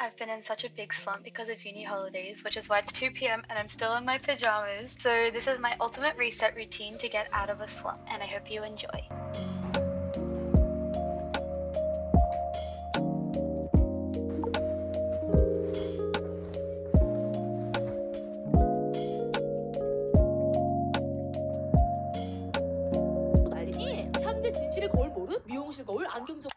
I've been in such a big slump because of uni holidays, which is why it's 2 p.m. and I'm still in my pajamas. So this is my ultimate reset routine to get out of a slump, and I hope you enjoy. 날리니 3대 진실의 거울 모른 미용실 거울 안경적.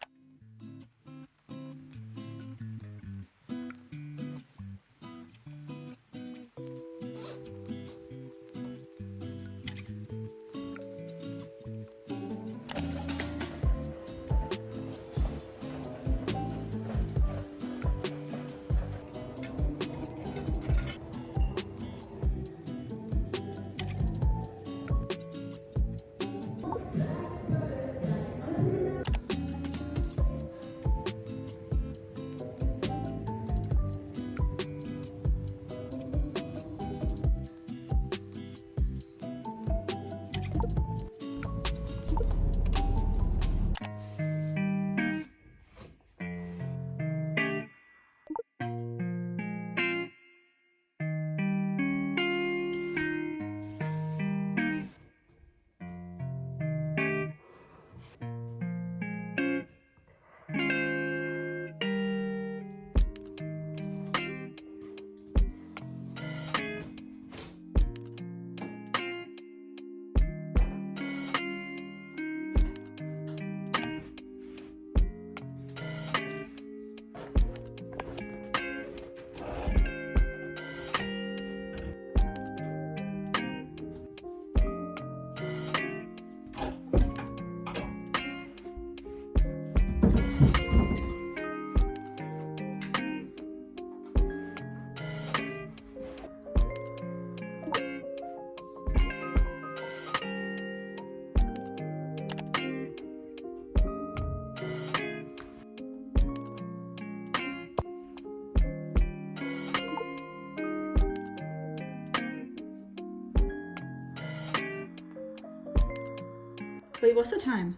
Wait, what's the time?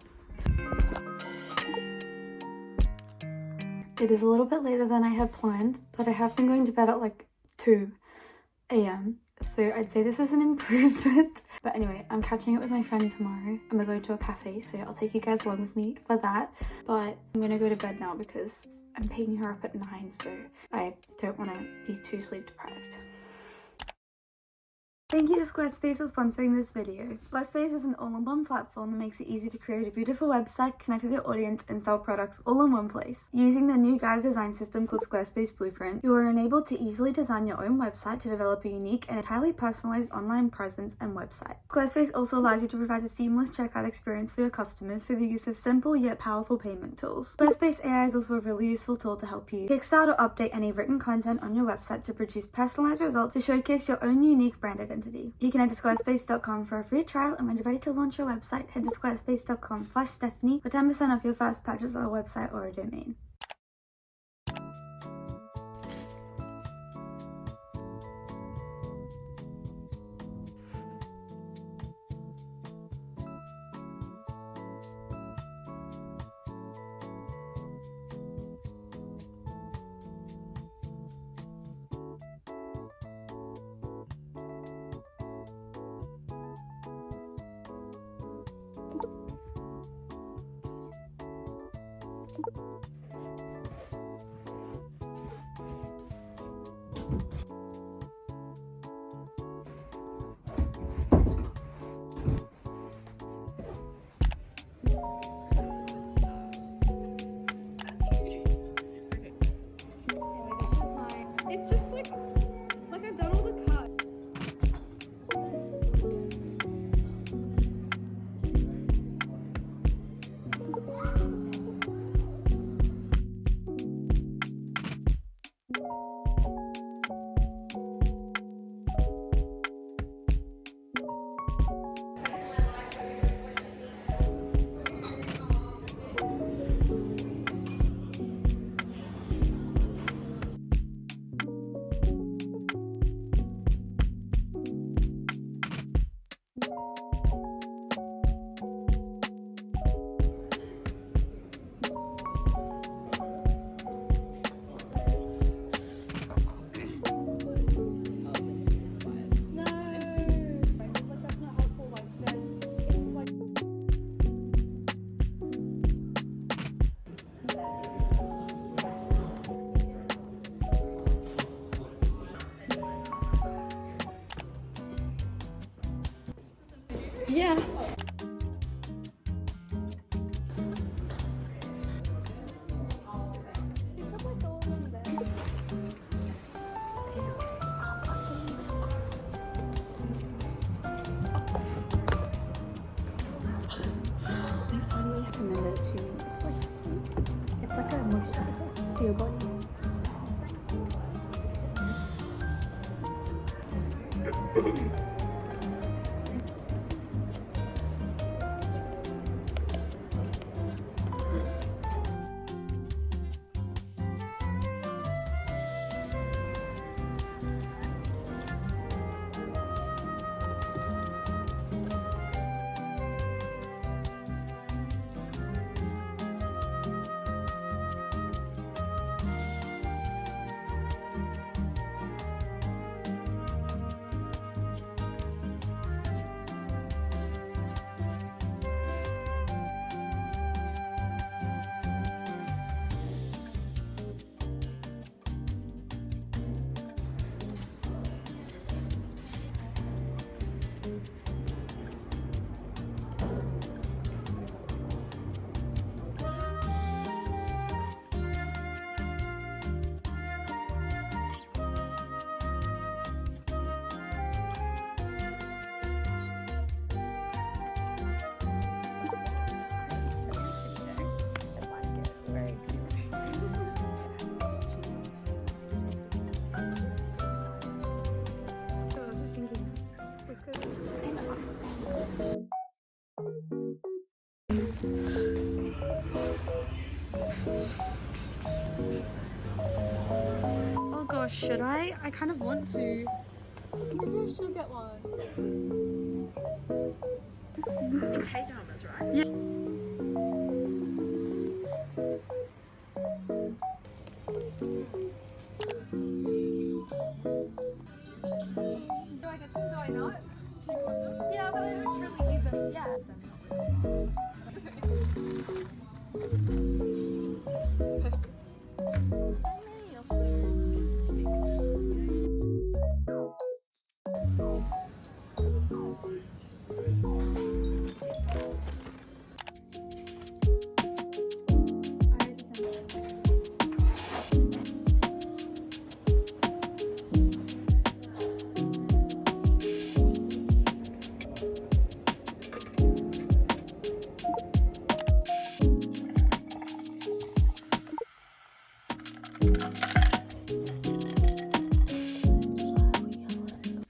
It is a little bit later than I had planned, but I have been going to bed at like 2 a.m. So I'd say this is an improvement. But anyway, I'm catching up with my friend tomorrow and we're going to a cafe, so I'll take you guys along with me for that. But I'm gonna go to bed now because I'm picking her up at 9, so I don't want to be too sleep deprived. Thank you to Squarespace for sponsoring this video. Squarespace is an all-in-one platform that makes it easy to create a beautiful website, connect with your audience, and sell products all in one place. Using the new guided design system called Squarespace Blueprint, you are enabled to easily design your own website to develop a unique and entirely personalized online presence and website. Squarespace also allows you to provide a seamless checkout experience for your customers through the use of simple yet powerful payment tools. Squarespace AI is also a really useful tool to help you kickstart or update any written content on your website to produce personalized results to showcase your own unique brand identity. You can head to squarespace.com for a free trial, and when you're ready to launch your website, head to squarespace.com/Stephanie for 10% off your first purchase of a website or a domain. Yeah. They finally recommended it to me. It's like sweet. It's like a moisturizer for your body. Oh gosh, should I? I kind of want to. Maybe I should get one. In pajamas, right? Yeah. Do I get them? Do I not? Do you want them? Yeah, but I don't really need them. Yeah.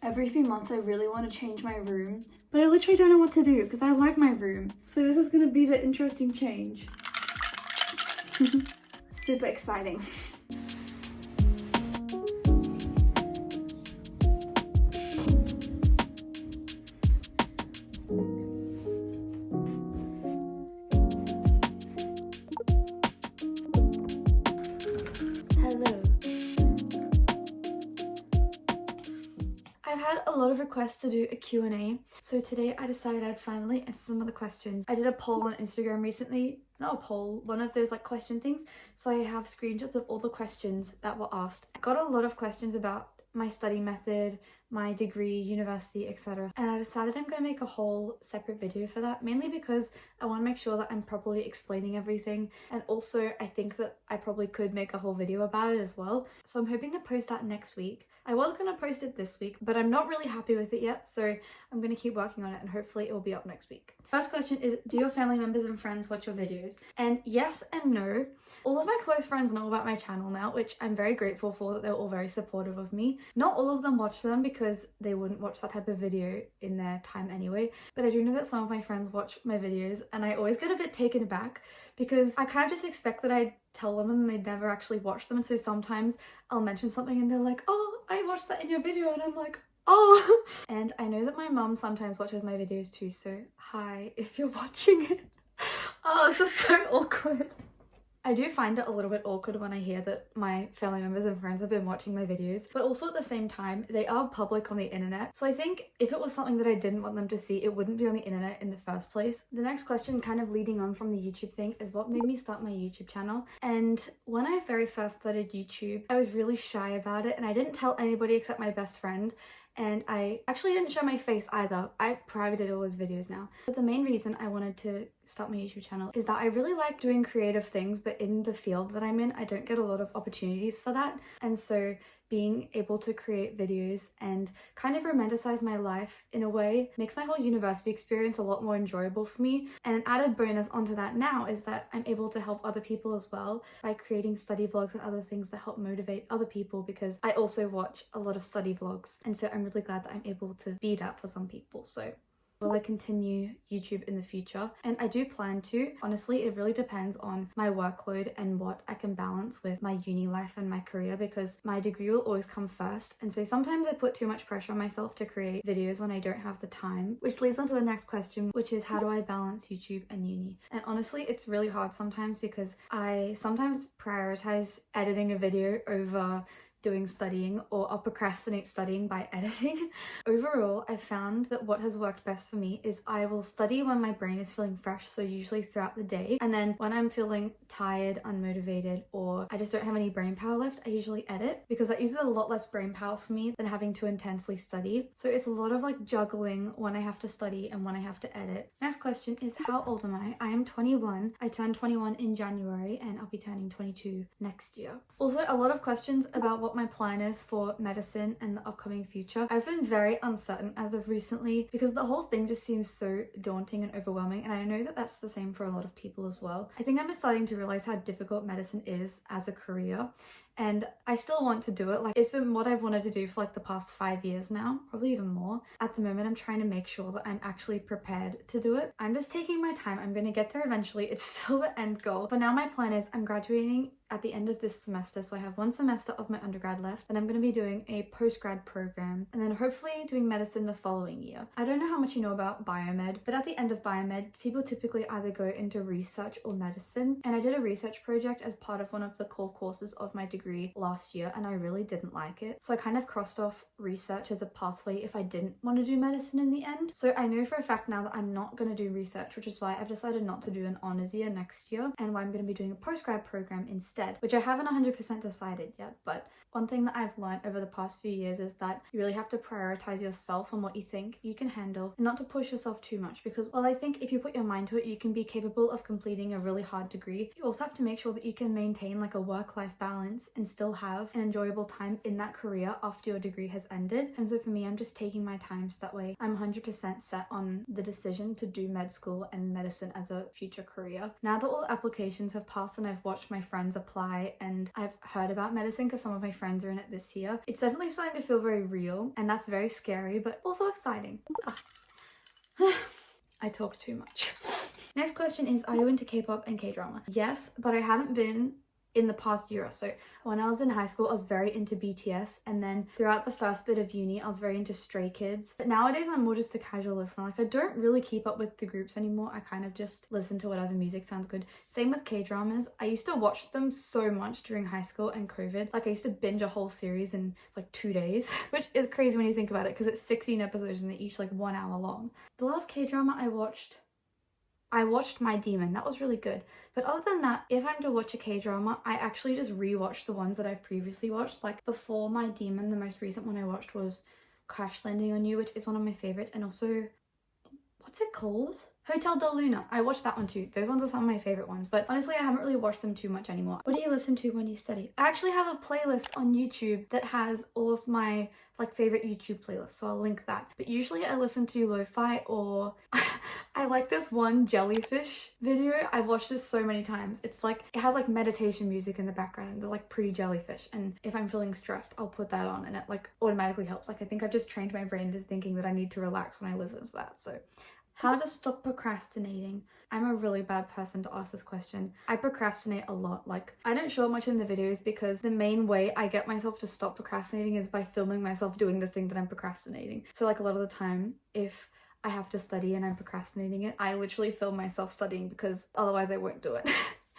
Every few months I really want to change my room, but I literally don't know what to do because I like my room. So this is going to be the interesting change. Super exciting. Hello. I've had a lot of requests to do a Q&A, so today I decided I'd finally answer some of the questions. I did a poll on Instagram recently, not a poll, one of those like question things, so I have screenshots of all the questions that were asked. I got a lot of questions about my study method, my degree, university, etc. And I decided I'm going to make a whole separate video for that, mainly because I want to make sure that I'm properly explaining everything, and also I think that I probably could make a whole video about it as well. So I'm hoping to post that next week. I was going to post it this week, but I'm not really happy with it yet, so I'm going to keep working on it and hopefully it will be up next week. First question is, do your family members and friends watch your videos? And yes and no. All of my close friends know about my channel now, which I'm very grateful for, that they're all very supportive of me. Not all of them watch them because they wouldn't watch that type of video in their time anyway, but I do know that some of my friends watch my videos and I always get a bit taken aback because I kind of just expect that I'd tell them and they'd never actually watch them, and so sometimes I'll mention something and they're like, oh, I watched that in your video, and I'm like, oh. And I know that my mum sometimes watches my videos too, so hi if you're watching it. Oh, this is so awkward. I do find it a little bit awkward when I hear that my family members and friends have been watching my videos, but also at the same time, they are public on the internet. So I think if it was something that I didn't want them to see, it wouldn't be on the internet in the first place. The next question, kind of leading on from the YouTube thing, is what made me start my YouTube channel. And when I very first started YouTube, I was really shy about it and I didn't tell anybody except my best friend. and I actually didn't show my face either. I privated all those videos now. But the main reason I wanted to start my YouTube channel is that I really like doing creative things, but in the field that I'm in, I don't get a lot of opportunities for that. And so being able to create videos and kind of romanticize my life in a way makes my whole university experience a lot more enjoyable for me. And an added bonus onto that now is that I'm able to help other people as well by creating study vlogs and other things that help motivate other people, because I also watch a lot of study vlogs, and so I'm really glad that I'm able to be that for some people. So will I continue YouTube in the future? And I do plan to. Honestly, it really depends on my workload and what I can balance with my uni life and my career, because my degree will always come first. And so sometimes I put too much pressure on myself to create videos when I don't have the time, which leads on to the next question, which is how do I balance YouTube and uni? And honestly, it's really hard sometimes because I sometimes prioritize editing a video over doing studying, or I'll procrastinate studying by editing. Overall, I've found that what has worked best for me is I will study when my brain is feeling fresh, so usually throughout the day, and then when I'm feeling tired, unmotivated, or I just don't have any brain power left, I usually edit, because that uses a lot less brain power for me than having to intensely study. So it's a lot of like juggling when I have to study and when I have to edit. Next question is, how old am I? I am 21. I turned 21 in January and I'll be turning 22 next year. Also, a lot of questions about what my plan is for medicine and the upcoming future. I've been very uncertain as of recently because the whole thing just seems so daunting and overwhelming, and I know that that's the same for a lot of people as well. I think I'm just starting to realize how difficult medicine is as a career, and I still want to do it. Like, it's been what I've wanted to do for like the past 5 years now, probably even more. At the moment, I'm trying to make sure that I'm actually prepared to do it. I'm just taking my time. I'm gonna get there eventually. It's still the end goal. But now my plan is I'm graduating at the end of this semester, so I have 1 semester of my undergrad left, and I'm going to be doing a postgrad program, and then hopefully doing medicine the following year. I don't know how much you know about biomed, but at the end of biomed, people typically either go into research or medicine, and I did a research project as part of one of the core courses of my degree last year, and I really didn't like it. So I kind of crossed off research as a pathway if I didn't want to do medicine in the end. So I know for a fact now that I'm not going to do research, which is why I've decided not to do an honours year next year, and why I'm going to be doing a postgrad program instead, which I haven't 100% decided yet. But one thing that I've learned over the past few years is that you really have to prioritize yourself and what you think you can handle, and not to push yourself too much, because while I think if you put your mind to it, you can be capable of completing a really hard degree, you also have to make sure that you can maintain like a work-life balance and still have an enjoyable time in that career after your degree has ended. And so for me, I'm just taking my time so that way I'm 100% set on the decision to do med school and medicine as a future career. Now that all the applications have passed and I've watched my friends apply and I've heard about medicine because some of my friends are in it this year, it's definitely starting to feel very real, and that's very scary but also exciting. I talk too much. Next question is, are you into K-pop and K-drama? Yes, but I haven't been in the past year or so. When I was in high school, I was very into BTS, and then throughout the first bit of uni, I was very into Stray Kids. But nowadays, I'm more just a casual listener. Like, I don't really keep up with the groups anymore. I kind of just listen to whatever music sounds good. Same with K-dramas. I used to watch them so much during high school and COVID. Like, I used to binge a whole series in like 2 days, which is crazy when you think about it, because it's 16 episodes and they're each like 1 hour long. The last K-drama I watched My Demon. That was really good. But other than that, if I'm to watch a K-drama, I actually just rewatch the ones that I've previously watched. Like, before My Demon, the most recent one I watched was Crash Landing on You, which is one of my favorites. And also, what's it called? Hotel Del Luna. I watched that one too. Those ones are some of my favorite ones, but honestly, I haven't really watched them too much anymore. What do you listen to when you study? I actually have a playlist on YouTube that has all of my like favorite YouTube playlists, so I'll link that. But usually I listen to lo-fi, or I like this one jellyfish video. I've watched this so many times. It's like, it has like meditation music in the background, and they're like pretty jellyfish, and if I'm feeling stressed, I'll put that on and it like automatically helps. Like, I think I've just trained my brain into thinking that I need to relax when I listen to that. So how to stop procrastinating. I'm a really bad person to ask this question. I procrastinate a lot. Like, I don't show it much in the videos because the main way I get myself to stop procrastinating is by filming myself doing the thing that I'm procrastinating. So like, a lot of the time, if I have to study and I'm procrastinating it, I literally film myself studying, because otherwise I won't do it.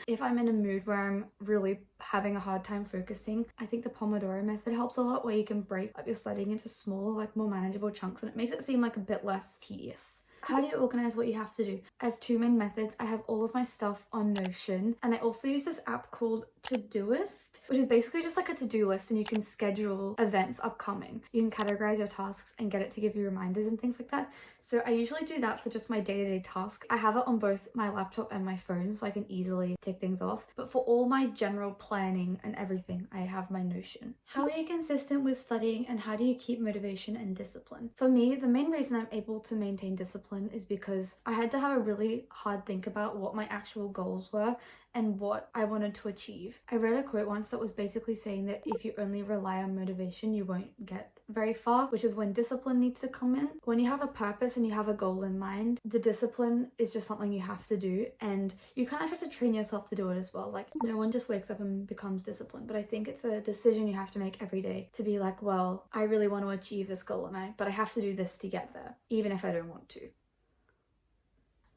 If I'm in a mood where I'm really having a hard time focusing, I think the Pomodoro method helps a lot, where you can break up your studying into smaller, like more manageable chunks, and it makes it seem like a bit less tedious. How do you organize what you have to do? I have two main methods. I have all of my stuff on Notion, and I also use this app called Todoist, which is basically just like a to-do list, and you can schedule events upcoming. You can categorize your tasks and get it to give you reminders and things like that. So I usually do that for just my day-to-day tasks. I have it on both my laptop and my phone, so I can easily tick things off. But for all my general planning and everything, I have my Notion. How are you consistent with studying, and how do you keep motivation and discipline? For me, the main reason I'm able to maintain discipline is because I had to have a really hard think about what my actual goals were and what I wanted to achieve. I read a quote once that was basically saying that if you only rely on motivation, you won't get very far, which is when discipline needs to come in. When you have a purpose and you have a goal in mind, the discipline is just something you have to do, and you kind of have to train yourself to do it as well. Like, no one just wakes up and becomes disciplined, but I think it's a decision you have to make every day to be like, well, I really want to achieve this goal, but I have to do this to get there, even if I don't want to.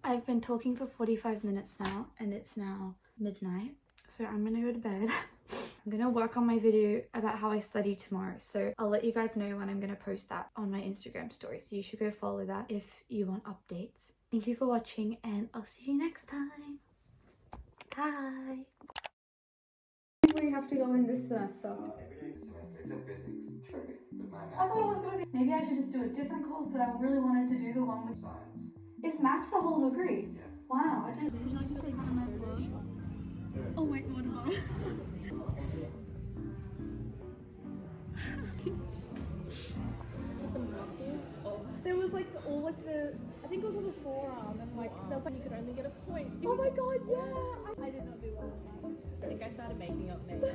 I've been talking for 45 minutes now, and it's now midnight, so I'm gonna go to bed. I'm gonna work on my video about how I study tomorrow, so I'll let you guys know when I'm gonna post that on my Instagram story, so you should go follow that if you want updates. Thank you for watching, and I'll see you next time. Bye. Where you have to go in this semester. Every semester except physics. True. But my I maths thought it was gonna be. Maybe I should just do a different course, but I really wanted to do the one with. science. Is maths the whole degree? Yeah. Wow, I didn't. Would you like to say hi to my vlog? Oh wait, what about? There was like all like the, I think it was on the forearm, and like there was like you could only get a point. Oh my god, yeah! I did not do well on that. I think I started making up names.